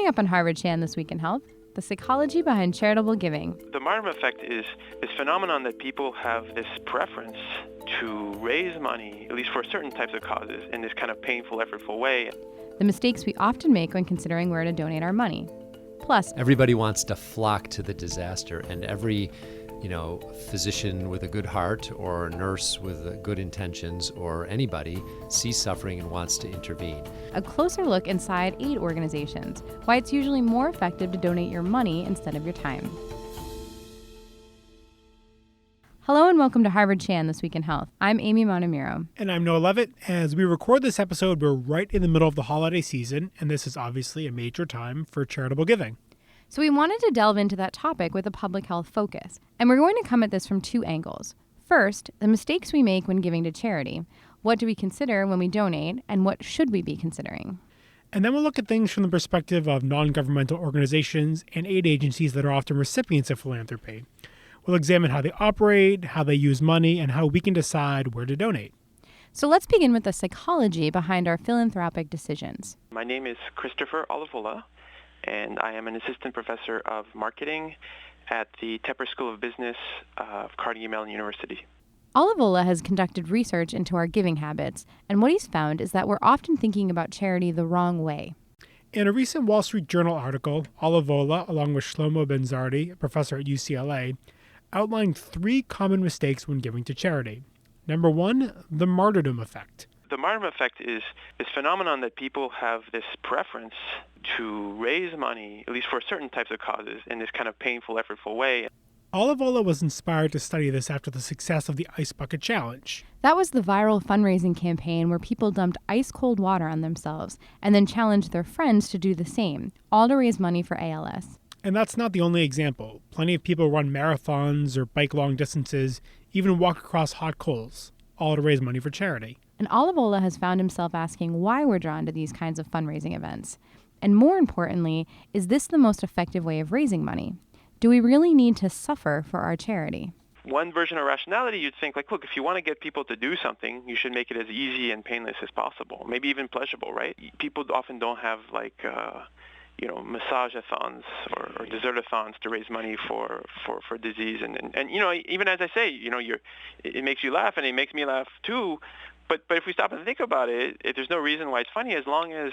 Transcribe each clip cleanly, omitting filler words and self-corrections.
Coming up on Harvard Chan This Week in Health, the psychology behind charitable giving. The martyrdom effect is this phenomenon that people have this preference to raise money, at least for certain types of causes, in this kind of painful, effortful way. The mistakes we often make when considering where to donate our money. Plus, everybody wants to flock to the disaster, and every physician with a good heart or nurse with good intentions or anybody sees suffering and wants to intervene. A closer look inside aid organizations, why it's usually more effective to donate your money instead of your time. Hello and welcome to Harvard Chan This Week in Health. I'm Amy Montemuro. And I'm Noah Levitt. As we record this episode, we're right in the middle of the holiday season, and this is obviously a major time for charitable giving. So we wanted to delve into that topic with a public health focus, and we're going to come at this from two angles. First, the mistakes we make when giving to charity. What do we consider when we donate, and what should we be considering? And then we'll look at things from the perspective of non-governmental organizations and aid agencies that are often recipients of philanthropy. We'll examine how they operate, how they use money, and how we can decide where to donate. So let's begin with the psychology behind our philanthropic decisions. My name is Christopher Olivola, and I am an assistant professor of marketing at the Tepper School of Business of Carnegie Mellon University. Olivola has conducted research into our giving habits, and what he's found is that we're often thinking about charity the wrong way. In a recent Wall Street Journal article, Olivola, along with Shlomo Ben-Zardi, a professor at UCLA, outlined 3 common mistakes when giving to charity. Number 1, the martyrdom effect. The martyrdom effect is this phenomenon that people have this preference to raise money, at least for certain types of causes, in this kind of painful, effortful way. Olivola was inspired to study this after the success of the Ice Bucket Challenge. That was the viral fundraising campaign where people dumped ice-cold water on themselves and then challenged their friends to do the same, all to raise money for ALS. And that's not the only example. Plenty of people run marathons or bike long distances, even walk across hot coals, all to raise money for charity. And Olivola has found himself asking why we're drawn to these kinds of fundraising events. And more importantly, is this the most effective way of raising money? Do we really need to suffer for our charity? One version of rationality, you'd think, look, if you want to get people to do something, you should make it as easy and painless as possible, maybe even pleasurable, right? People often don't have massage-a-thons or dessert-a-thons to raise money for disease. And even as I say, it makes you laugh, and it makes me laugh too. But if we stop and think about it, there's no reason why it's funny as long as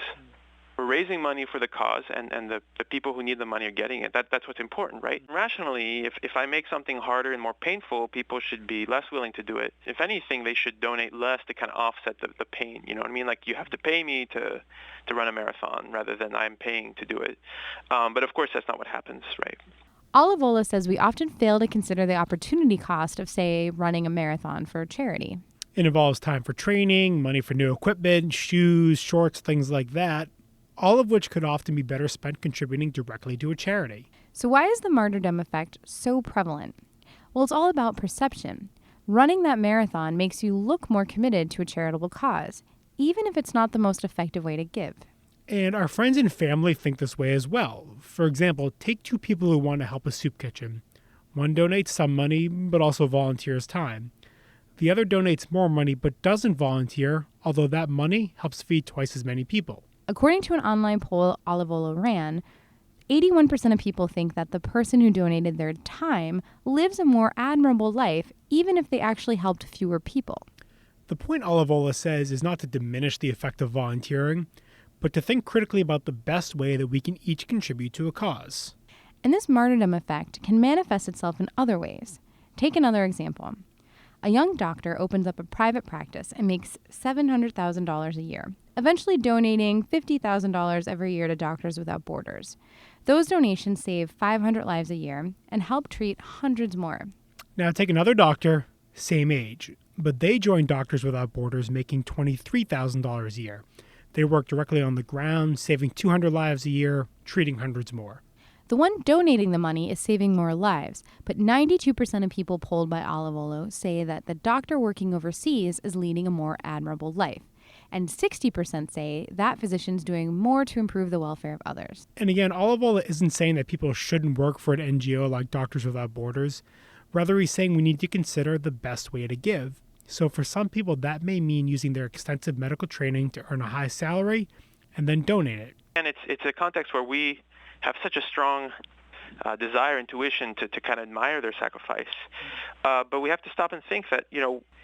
we're raising money for the cause and the people who need the money are getting it. That's what's important, right? Rationally, if I make something harder and more painful, people should be less willing to do it. If anything, they should donate less to kind of offset the pain. You know what I mean? Like, you have to pay me to run a marathon rather than I'm paying to do it. But of course, that's not what happens, right? Olivola says we often fail to consider the opportunity cost of, say, running a marathon for charity. It involves time for training, money for new equipment, shoes, shorts, things like that, all of which could often be better spent contributing directly to a charity. So why is the martyrdom effect so prevalent? Well, it's all about perception. Running that marathon makes you look more committed to a charitable cause, even if it's not the most effective way to give. And our friends and family think this way as well. For example, take 2 people who want to help a soup kitchen. One donates some money, but also volunteers time. The other donates more money, but doesn't volunteer, although that money helps feed twice as many people. According to an online poll Olivola ran, 81% of people think that the person who donated their time lives a more admirable life, even if they actually helped fewer people. The point Olivola says is not to diminish the effect of volunteering, but to think critically about the best way that we can each contribute to a cause. And this martyrdom effect can manifest itself in other ways. Take another example. A young doctor opens up a private practice and makes $700,000 a year, eventually donating $50,000 every year to Doctors Without Borders. Those donations save 500 lives a year and help treat hundreds more. Now take another doctor, same age, but they join Doctors Without Borders making $23,000 a year. They work directly on the ground, saving 200 lives a year, treating hundreds more. The one donating the money is saving more lives, but 92% of people polled by Olivola say that the doctor working overseas is leading a more admirable life. And 60% say that physician's doing more to improve the welfare of others. And again, Olivola isn't saying that people shouldn't work for an NGO like Doctors Without Borders. Rather, he's saying we need to consider the best way to give. So for some people, that may mean using their extensive medical training to earn a high salary and then donate it. And it's a context where we have such a strong desire, intuition to kind of admire their sacrifice. But we have to stop and think that,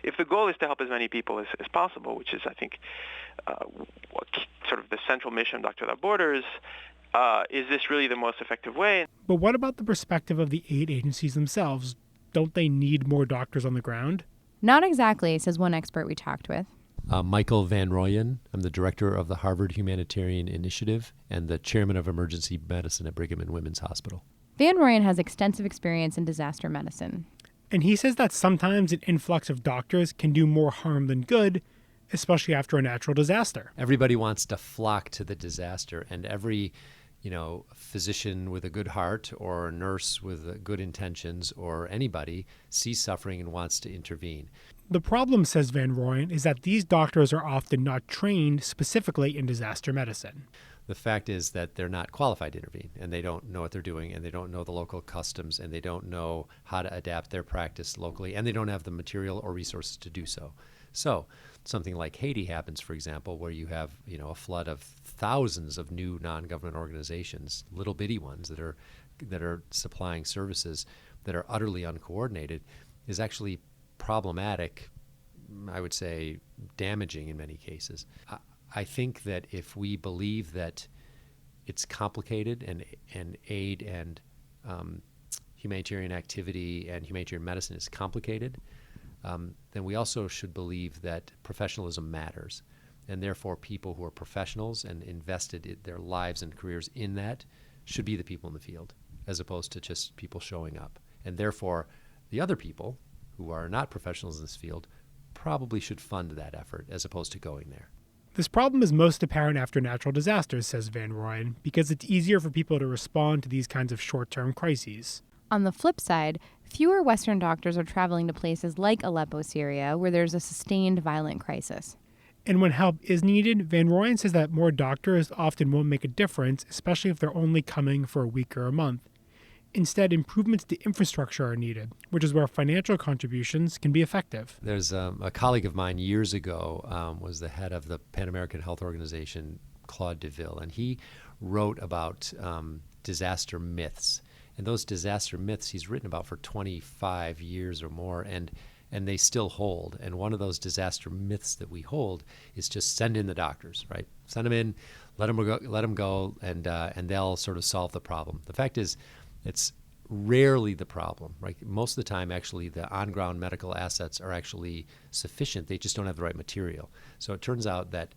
if the goal is to help as many people as possible, which is, I think, sort of the central mission of Doctors Without Borders, is this really the most effective way? But what about the perspective of the aid agencies themselves? Don't they need more doctors on the ground? Not exactly, says one expert we talked with. Michael Van Rooyen. I'm the director of the Harvard Humanitarian Initiative and the chairman of emergency medicine at Brigham and Women's Hospital. Van Rooyen has extensive experience in disaster medicine. And he says that sometimes an influx of doctors can do more harm than good, especially after a natural disaster. Everybody wants to flock to the disaster, and every physician with a good heart or a nurse with good intentions or anybody sees suffering and wants to intervene. The problem, says Van Rooyen, is that these doctors are often not trained specifically in disaster medicine. The fact is that they're not qualified to intervene, and they don't know what they're doing, and they don't know the local customs, and they don't know how to adapt their practice locally, and they don't have the material or resources to do so. So something like Haiti happens, for example, where you have a flood of thousands of new non-government organizations, little bitty ones that are supplying services that are utterly uncoordinated, is actually problematic, I would say damaging in many cases. I think that if we believe that it's complicated and aid and humanitarian activity and humanitarian medicine is complicated, then we also should believe that professionalism matters. And therefore, people who are professionals and invested their lives and careers in that should be the people in the field, as opposed to just people showing up. And therefore, the other people who are not professionals in this field probably should fund that effort as opposed to going there. This problem is most apparent after natural disasters, says Van Rooyen, because it's easier for people to respond to these kinds of short-term crises. On the flip side, fewer Western doctors are traveling to places like Aleppo, Syria, where there's a sustained violent crisis. And when help is needed, Van Rooyen says that more doctors often won't make a difference, especially if they're only coming for a week or a month. Instead, improvements to infrastructure are needed, which is where financial contributions can be effective. There's a colleague of mine years ago was the head of the Pan American Health Organization, Claude DeVille, and he wrote about disaster myths. And those disaster myths he's written about for 25 years or more, and they still hold. And one of those disaster myths that we hold is just send in the doctors, right? Send them in, let them go, and they'll sort of solve the problem. The fact is, it's rarely the problem, right? Most of the time, actually, the on-ground medical assets are actually sufficient. They just don't have the right material. So it turns out that,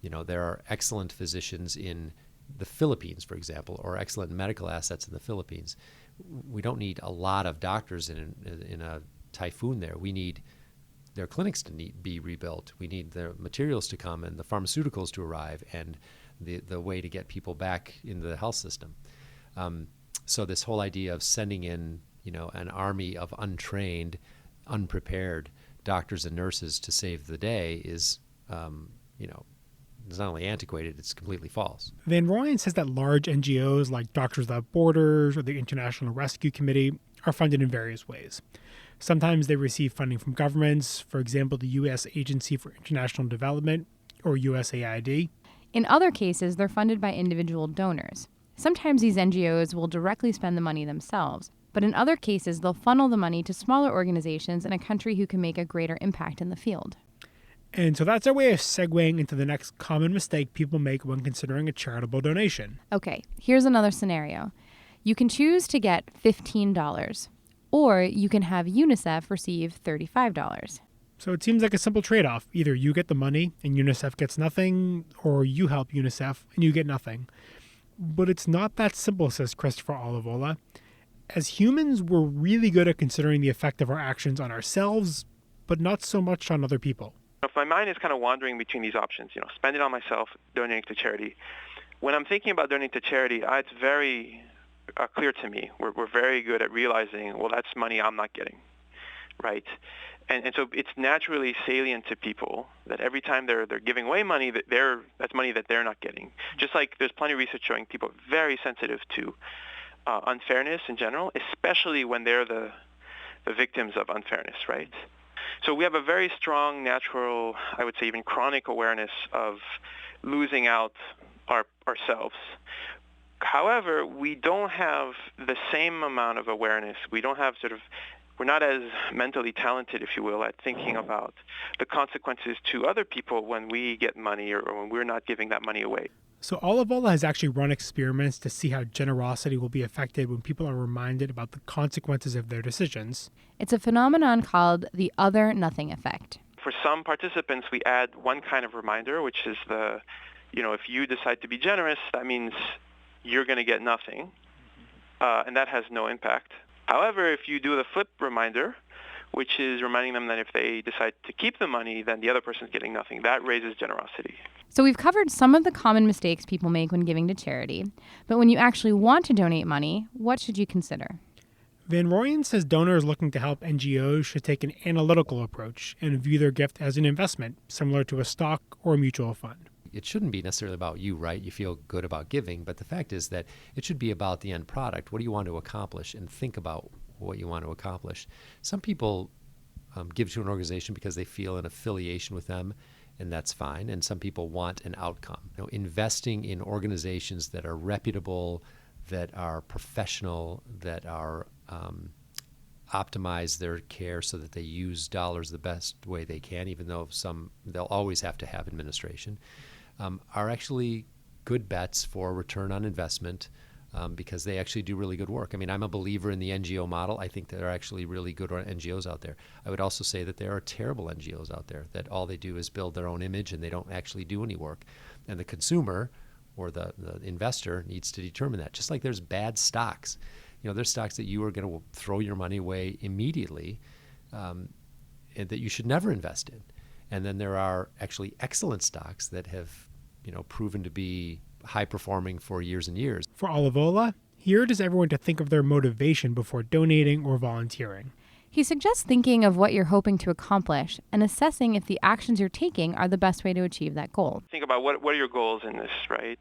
there are excellent physicians in the Philippines, for example, or excellent medical assets in the Philippines. We don't need a lot of doctors in a typhoon there. We need their clinics to be rebuilt. We need their materials to come and the pharmaceuticals to arrive and the way to get people back into the health system. So this whole idea of sending in, an army of untrained, unprepared doctors and nurses to save the day is, it's not only antiquated, it's completely false. Van Rooyen says that large NGOs like Doctors Without Borders or the International Rescue Committee are funded in various ways. Sometimes they receive funding from governments, for example, the U.S. Agency for International Development, or USAID. In other cases, they're funded by individual donors. Sometimes these NGOs will directly spend the money themselves, but in other cases, they'll funnel the money to smaller organizations in a country who can make a greater impact in the field. And so that's our way of segueing into the next common mistake people make when considering a charitable donation. Okay, here's another scenario. You can choose to get $15, or you can have UNICEF receive $35. So it seems like a simple trade-off. Either you get the money and UNICEF gets nothing, or you help UNICEF and you get nothing. But it's not that simple, says Christopher Olivola. As humans, we're really good at considering the effect of our actions on ourselves, but not so much on other people. If my mind is kind of wandering between these options, spend it on myself, donating to charity. When I'm thinking about donating to charity, it's very clear to me. We're very good at realizing, well, that's money I'm not getting, right? And so it's naturally salient to people that every time they're giving away money, that's money that they're not getting. Just like there's plenty of research showing people are very sensitive to unfairness in general, especially when they're the victims of unfairness, right? So we have a very strong, natural, I would say even chronic awareness of losing out ourselves. However, we don't have the same amount of awareness. We don't have we're not as mentally talented, if you will, at thinking about the consequences to other people when we get money or when we're not giving that money away. So Olivola has actually run experiments to see how generosity will be affected when people are reminded about the consequences of their decisions. It's a phenomenon called the other nothing effect. For some participants, we add one kind of reminder, which is if you decide to be generous, that means you're going to get nothing, and that has no impact. However, if you do the flip reminder, which is reminding them that if they decide to keep the money, then the other person's getting nothing, that raises generosity. So we've covered some of the common mistakes people make when giving to charity, but when you actually want to donate money, what should you consider? Van Rooyen says donors looking to help NGOs should take an analytical approach and view their gift as an investment, similar to a stock or a mutual fund. It shouldn't be necessarily about you, right? You feel good about giving, but the fact is that it should be about the end product. What do you want to accomplish? And think about what you want to accomplish. Some people give to an organization because they feel an affiliation with them, and that's fine. And some people want an outcome. Investing in organizations that are reputable, that are professional, that are optimize their care so that they use dollars the best way they can, even though they'll always have to have administration, are actually good bets for return on investment because they actually do really good work. I mean, I'm a believer in the NGO model. I think there are actually really good NGOs out there. I would also say that there are terrible NGOs out there that all they do is build their own image and they don't actually do any work. And the consumer or the investor needs to determine that. Just like there's bad stocks. There's stocks that you are going to throw your money away immediately and that you should never invest in. And then there are actually excellent stocks that have proven to be high performing for years and years. For Olivola, he urges everyone to think of their motivation before donating or volunteering. He suggests thinking of what you're hoping to accomplish and assessing if the actions you're taking are the best way to achieve that goal. Think about what are your goals in this, right?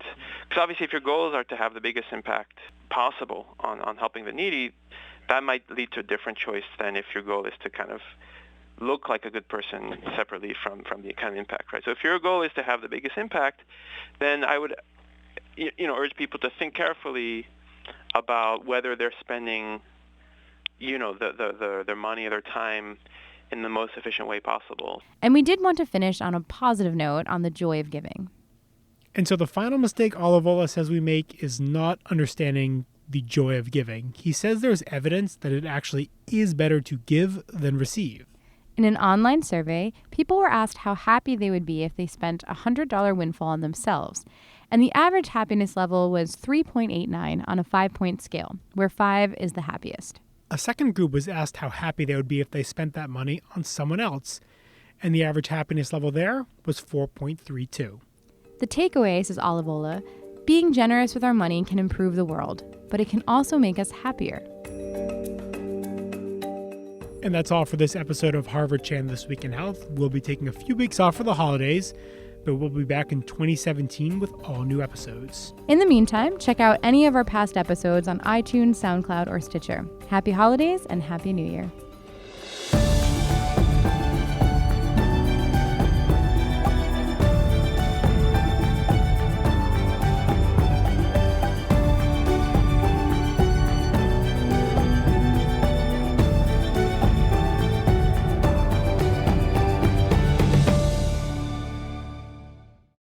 Because obviously if your goals are to have the biggest impact possible on helping the needy, that might lead to a different choice than if your goal is to kind of look like a good person separately from the kind of impact, right? So if your goal is to have the biggest impact, then I would urge people to think carefully about whether they're spending their money or their time in the most efficient way possible. And we did want to finish on a positive note on the joy of giving. And so the final mistake Olivola says we make is not understanding the joy of giving. He says there's evidence that it actually is better to give than receive. In an online survey, people were asked how happy they would be if they spent a $100 windfall on themselves. And the average happiness level was 3.89 on a 5-point scale, where 5 is the happiest. A second group was asked how happy they would be if they spent that money on someone else, and the average happiness level there was 4.32. The takeaway, says Olivola, being generous with our money can improve the world, but it can also make us happier. And that's all for this episode of Harvard Chan This Week in Health. We'll be taking a few weeks off for the holidays, but we'll be back in 2017 with all new episodes. In the meantime, check out any of our past episodes on iTunes, SoundCloud, or Stitcher. Happy holidays and Happy New Year.